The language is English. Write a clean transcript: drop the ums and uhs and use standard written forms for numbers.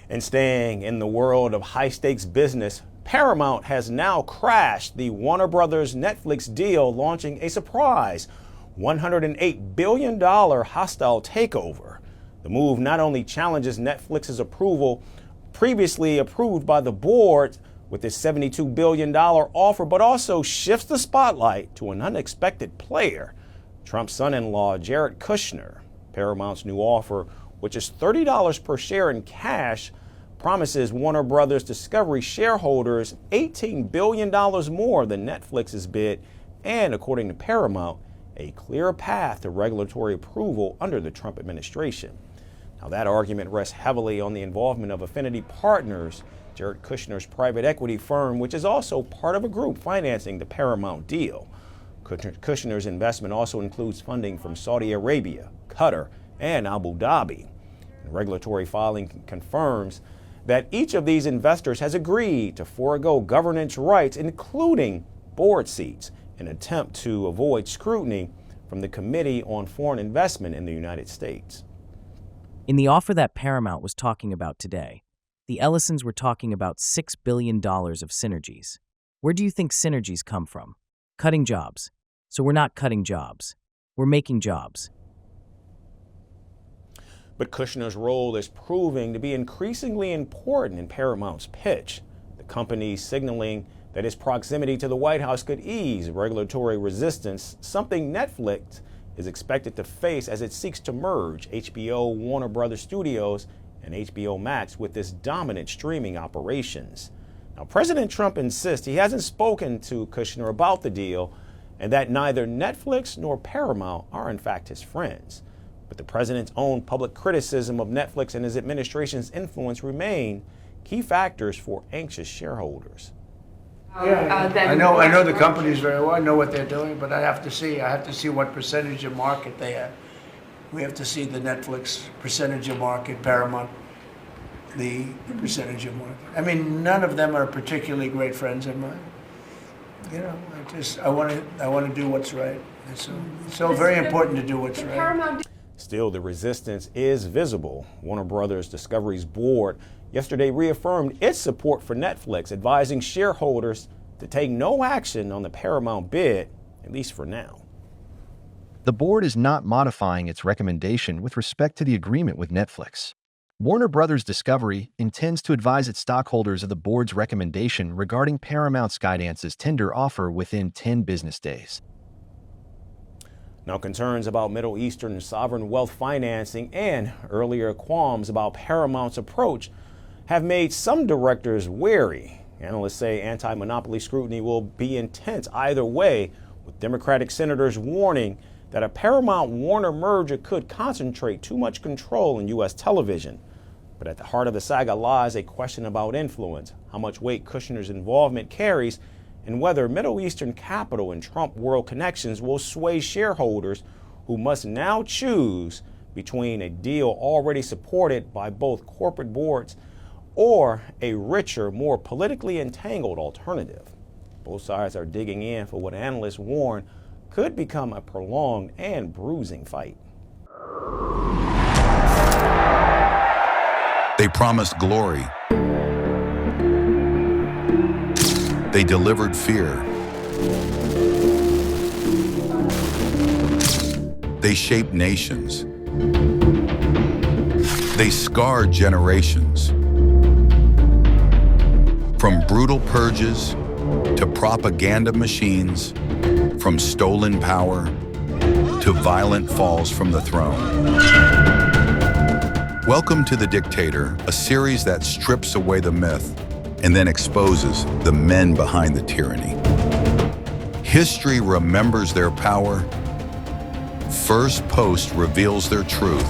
And staying in the world of high-stakes business, Paramount has now crashed the Warner Brothers Netflix deal, launching a surprise $108 billion hostile takeover. The move not only challenges Netflix's approval previously approved by the board with its $72 billion offer, but also shifts the spotlight to an unexpected player, Trump's son-in-law, Jared Kushner. Paramount's new offer, which is $30 per share in cash, promises Warner Brothers Discovery shareholders $18 billion more than Netflix's bid, and according to Paramount, a clear path to regulatory approval under the Trump administration. Now, that argument rests heavily on the involvement of Affinity Partners, Jared Kushner's private equity firm, which is also part of a group financing the Paramount deal. Kushner's investment also includes funding from Saudi Arabia, Qatar, and Abu Dhabi. The regulatory filing confirms that each of these investors has agreed to forego governance rights, including board seats, in an attempt to avoid scrutiny from the Committee on Foreign Investment in the United States. In the offer that Paramount was talking about today, the Ellisons were talking about $6 billion of synergies. Where do you think synergies come from? Cutting jobs. So we're not cutting jobs. We're making jobs. But Kushner's role is proving to be increasingly important in Paramount's pitch. The company signaling that its proximity to the White House could ease regulatory resistance, something Netflix is expected to face as it seeks to merge HBO, Warner Brothers Studios, and HBO Max with its dominant streaming operations. Now, President Trump insists he hasn't spoken to Kushner about the deal and that neither Netflix nor Paramount are in fact his friends. But the president's own public criticism of Netflix and his administration's influence remain key factors for anxious shareholders. Yeah, I know the companies very well. I know what they're doing, but I have to see what percentage of market they have. We have to see the Netflix percentage of market, Paramount, the percentage of market. I mean, none of them are particularly great friends of mine. You know, I want to do what's right. It's so very important to do what's right. Still, the resistance is visible. Warner Brothers Discovery's board yesterday reaffirmed its support for Netflix, advising shareholders to take no action on the Paramount bid, at least for now. The board is not modifying its recommendation with respect to the agreement with Netflix. Warner Brothers Discovery intends to advise its stockholders of the board's recommendation regarding Paramount Skydance's tender offer within 10 business days. Now, concerns about Middle Eastern sovereign wealth financing and earlier qualms about Paramount's approach have made some directors wary. Analysts say anti-monopoly scrutiny will be intense either way, with Democratic senators warning that a Paramount-Warner merger could concentrate too much control in U.S. television. But at the heart of the saga lies a question about influence, how much weight Kushner's involvement carries, and whether Middle Eastern capital and Trump world connections will sway shareholders who must now choose between a deal already supported by both corporate boards or a richer, more politically entangled alternative. Both sides are digging in for what analysts warn could become a prolonged and bruising fight. They promised glory. They delivered fear. They shaped nations. They scarred generations. From brutal purges to propaganda machines, from stolen power to violent falls from the throne. Welcome to The Dictator, a series that strips away the myth and then exposes the men behind the tyranny. History remembers their power. Firstpost reveals their truth.